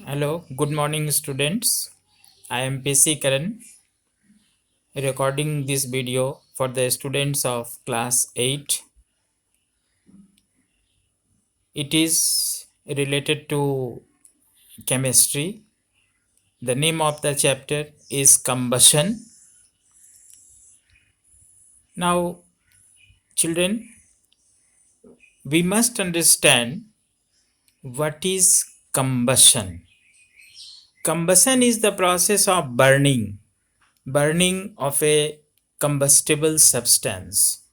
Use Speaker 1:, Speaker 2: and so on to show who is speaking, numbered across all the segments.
Speaker 1: Hello, good morning students. I am PC Karan recording this video for the students of class 8. It is related to chemistry. The name of the chapter is combustion. Now, children, we must understand what is combustion. Combustion is the process of burning of a combustible substance.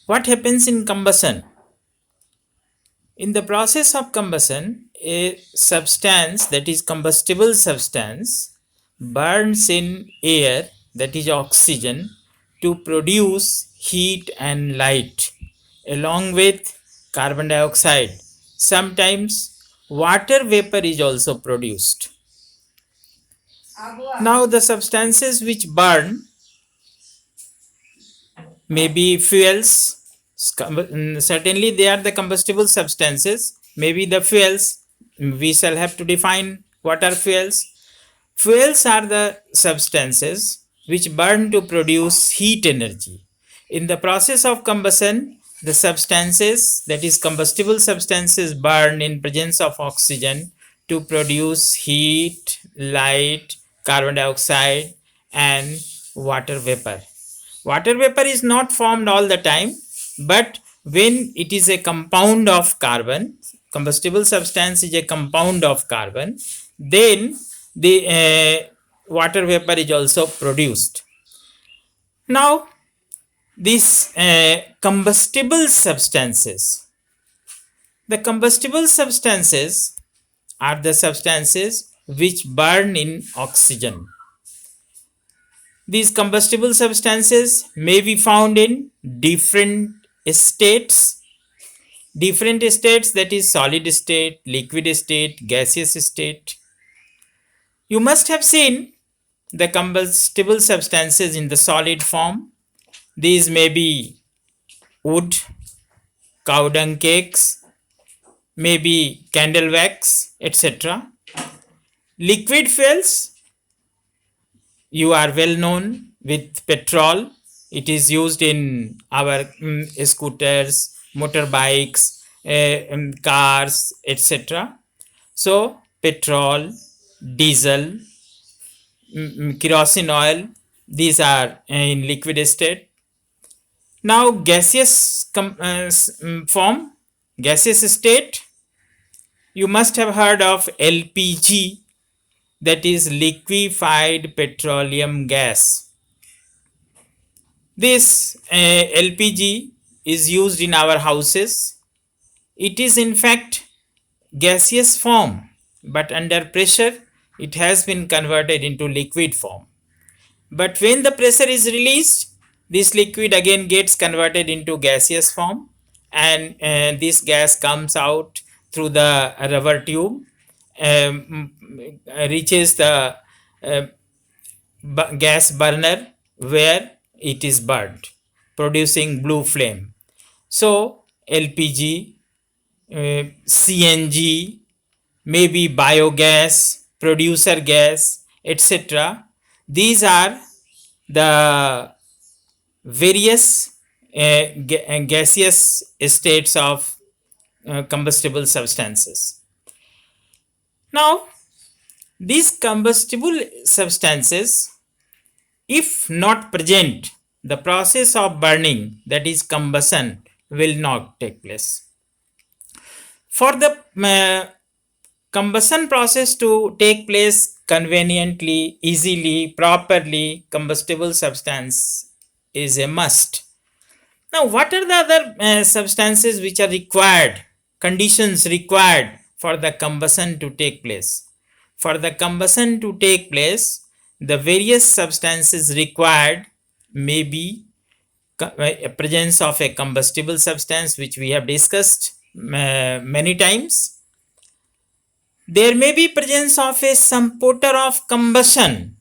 Speaker 1: What happens in combustion? In the process of combustion, a substance, that is combustible substance, burns in air, that is oxygen, to produce heat and light along with carbon dioxide. Sometimes water vapor is also produced. Now the substances which burn may be fuels. Certainly they are the combustible substances. Maybe the fuels. We shall have to define what are fuels. Fuels are the substances which burn to produce heat energy. In the process of combustion, the substances, that is combustible substances, burn in presence of oxygen to produce heat, light, carbon dioxide and water vapor. Water vapor is not formed all the time, but when it is a compound of carbon, combustible substance is a compound of carbon, then the water vapor is also produced. Now, these combustible substances, the combustible substances are the substances which burn in oxygen. These combustible substances may be found in different states, that is solid state, liquid state, gaseous state. You must have seen the combustible substances in the solid form. These may be wood, cow dung cakes, maybe candle wax, etc. Liquid fuels, you are well known with petrol. It is used in our scooters, motorbikes, cars, etc. So, petrol, diesel, kerosene oil, these are in liquid state. Now, gaseous form, gaseous state, you must have heard of LPG, that is liquefied petroleum gas. This LPG is used in our houses. It is in fact gaseous form, but under pressure it has been converted into liquid form. But when the pressure is released, this liquid again gets converted into gaseous form, and this gas comes out through the rubber tube, reaches the gas burner where it is burned, producing blue flame. So LPG, CNG, maybe biogas, producer gas, etc. These are the various gaseous states of combustible substances. Now, these combustible substances, if not present, the process of burning, that is combustion, will not take place. For the combustion process to take place conveniently, easily, properly, combustible substance is a must. Now, what are the other substances which are required, conditions required for the combustion to take place? For the combustion to take place, the various substances required may be presence of a combustible substance, which we have discussed many times. There may be presence of a supporter of combustion,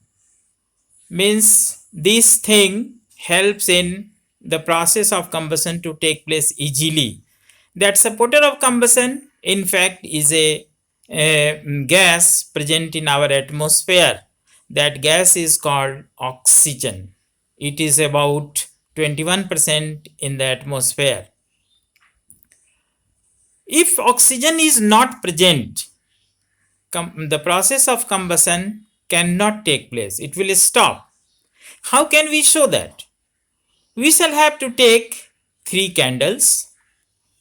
Speaker 1: means this thing helps in the process of combustion to take place easily. That supporter of combustion in fact is a gas present in our atmosphere. That gas is called oxygen. It is about 21% in the atmosphere. If oxygen is not present, the process of combustion cannot take place. It will stop. How can we show that? We shall have to take 3 candles,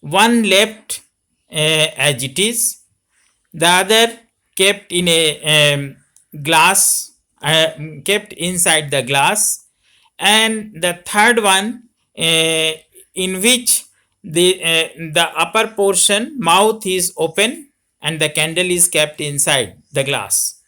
Speaker 1: one left as it is, the other kept in a glass, kept inside the glass, and the third one in which the upper portion mouth is open and the candle is kept inside the glass.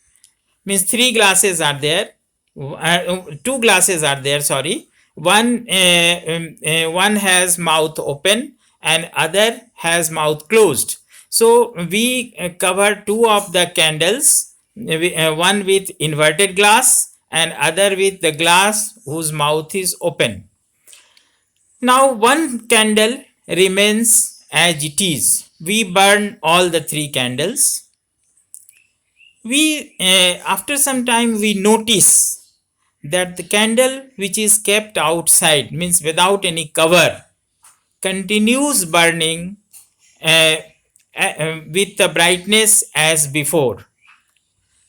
Speaker 1: Means 3 glasses are there, 2 glasses are there, sorry. One has mouth open and other has mouth closed. So we cover 2 of the candles, one with inverted glass and other with the glass whose mouth is open. Now one candle remains as it is. We burn all the 3 candles. We after some time we notice that the candle which is kept outside, means without any cover, continues burning with the brightness as before.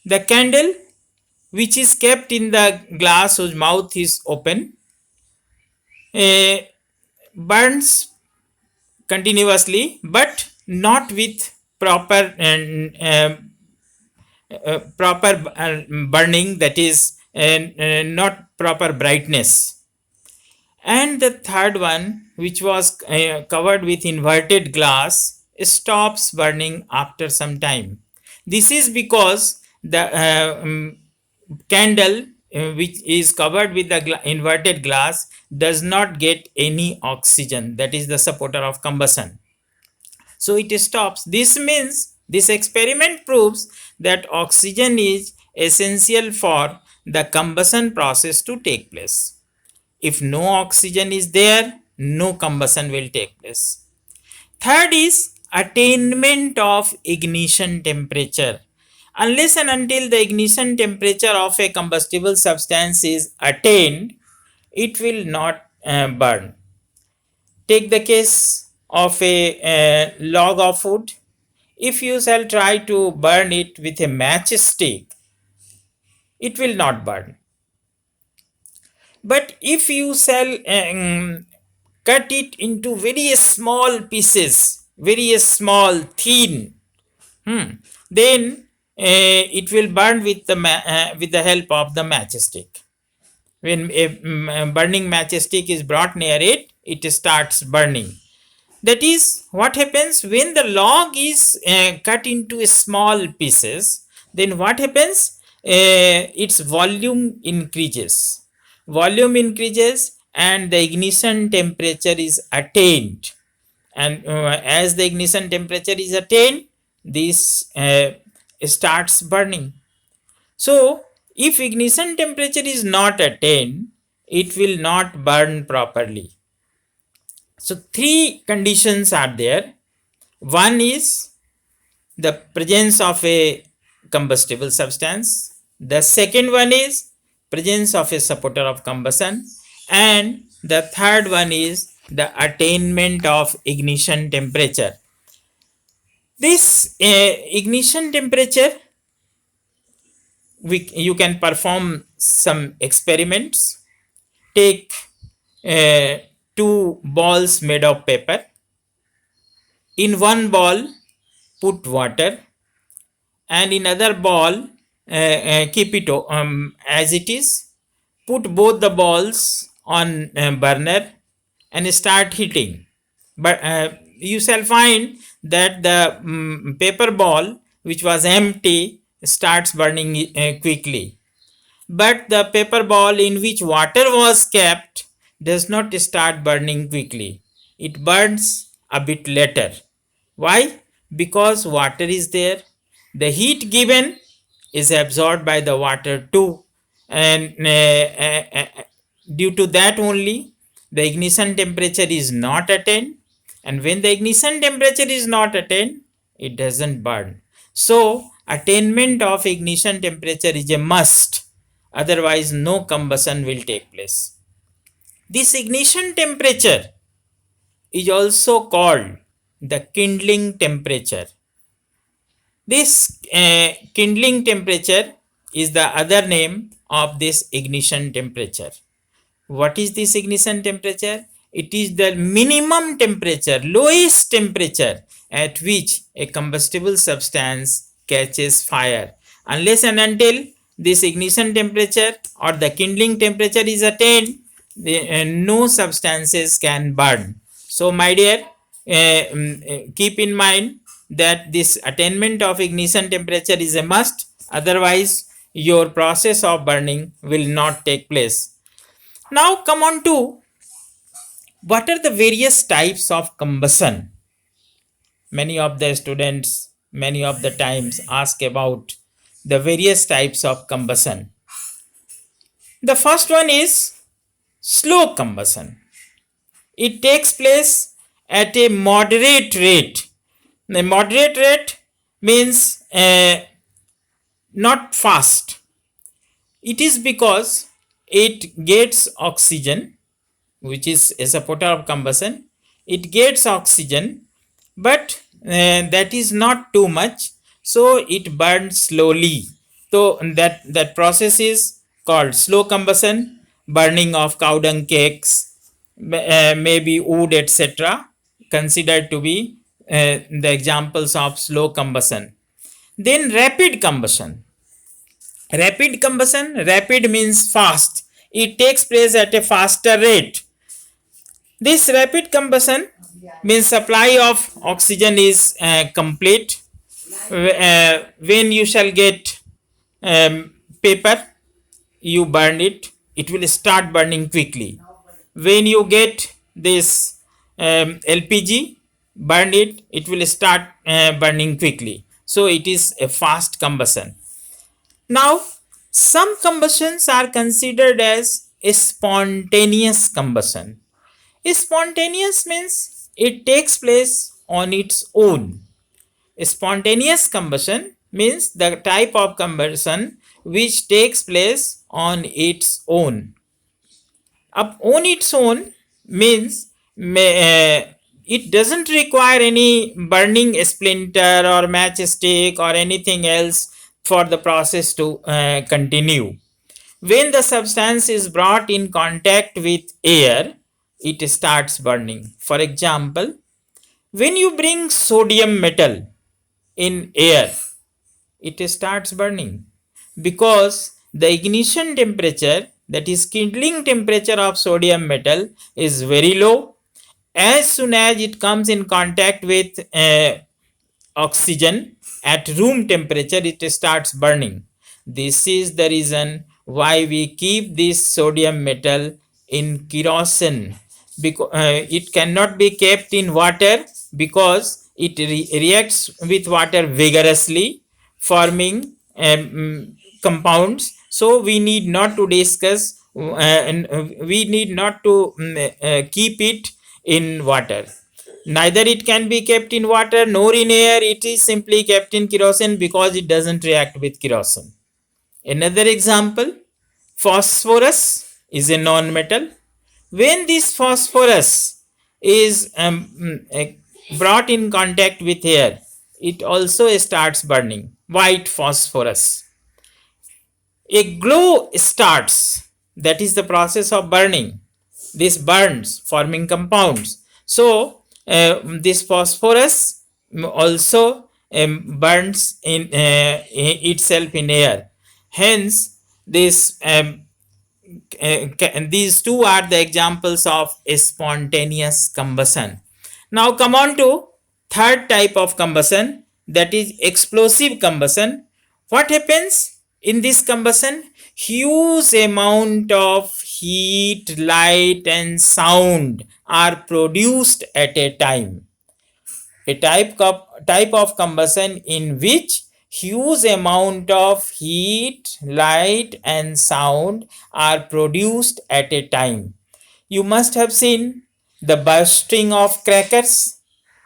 Speaker 1: The candle which is kept in the glass whose mouth is open burns continuously, but not with proper burning, that is not proper brightness. And the third one, which was covered with inverted glass, stops burning after some time. This is because the candle which is covered with the inverted glass does not get any oxygen, that is the supporter of combustion. So it stops. This means this experiment proves that oxygen is essential for the combustion process to take place. If no oxygen is there, no combustion will take place. Third is attainment of ignition temperature. Unless and until the ignition temperature of a combustible substance is attained, it will not burn. Take the case of a log of wood. If you shall try to burn it with a matchstick, it will not burn. But if you shall cut it into very small pieces, very small, thin, then it will burn with the help of the matchstick. When a burning matchstick is brought near it, it starts burning. That is what happens when the log is cut into small pieces. Then what happens? Its volume increases. Volume increases and the ignition temperature is attained. And as the ignition temperature is attained, this starts burning. So, if ignition temperature is not attained, it will not burn properly. So, 3 conditions are there. One is the presence of a combustible substance. The second one is presence of a supporter of combustion. And the third one is the attainment of ignition temperature. This ignition temperature, you can perform some experiments. Take 2 balls made of paper. In one ball, put water, and in other ball, keep it as it is. Put both the balls on burner and start heating. But you shall find that the paper ball, which was empty, starts burning quickly. But the paper ball in which water was kept does not start burning quickly. It burns a bit later. Why? Because water is there. The heat given is absorbed by the water too. And due to that only, the ignition temperature is not attained. And when the ignition temperature is not attained, it doesn't burn. So attainment of ignition temperature is a must, otherwise no combustion will take place. This ignition temperature is also called the kindling temperature. This kindling temperature is the other name of this ignition temperature. What is this ignition temperature? It is the minimum temperature, lowest temperature at which a combustible substance catches fire. Unless and until this ignition temperature or the kindling temperature is attained, no substances can burn. So, my dear, keep in mind that this attainment of ignition temperature is a must, otherwise, your process of burning will not take place. Now come on to what are the various types of combustion. Many of the students, many of the times ask about the various types of combustion. The first one is slow combustion. It takes place at a moderate rate. The moderate rate means not fast. It is because it gets oxygen, which is a supporter of combustion. It gets oxygen, but that is not too much, so it burns slowly. So that process is called slow combustion. Burning of cow dung cakes, maybe wood, etc., considered to be the examples of slow combustion. Then rapid combustion. Rapid combustion, rapid means fast. It takes place at a faster rate. This rapid combustion means supply of oxygen is complete. When you shall get paper, you burn it, it will start burning quickly. When you get this LPG, burn it, it will start burning quickly. So it is a fast combustion. Now, some combustions are considered as a spontaneous combustion. Spontaneous means it takes place on its own. Spontaneous combustion means the type of combustion which takes place on its own. On its own means it doesn't require any burning splinter or matchstick or anything else for the process to continue. When the substance is brought in contact with air, it starts burning. For example, when you bring sodium metal in air, it starts burning because the ignition temperature, that is kindling temperature of sodium metal, is very low. As soon as it comes in contact with oxygen at room temperature, it starts burning. This is the reason why we keep this sodium metal in kerosene, because it cannot be kept in water because it reacts with water vigorously, forming compounds. So we need not to discuss and we need not to keep it in water. Neither it can be kept in water nor in air. It is simply kept in kerosene because it doesn't react with kerosene. Another example, phosphorus is a non-metal. When this phosphorus is brought in contact with air, it also starts burning. White phosphorus. A glow starts. That is the process of burning. This burns, forming compounds. So this phosphorus also burns in itself in air. Hence, these two are the examples of a spontaneous combustion. Now come on to third type of combustion, that is explosive combustion. What happens in this combustion? Huge amount of heat, light and sound are produced at a time. A type of combustion in which huge amount of heat, light and sound are produced at a time. You must have seen the bursting of crackers.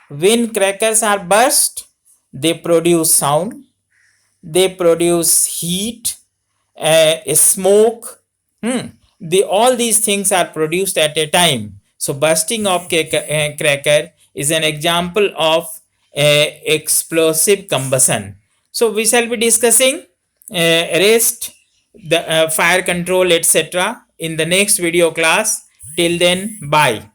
Speaker 1: When crackers are burst, they produce sound, they produce heat, smoke. All these things are produced at a time. So bursting of cracker is an example of explosive combustion. So we shall be discussing rest, the fire control, etc. in the next video class. Till then, bye.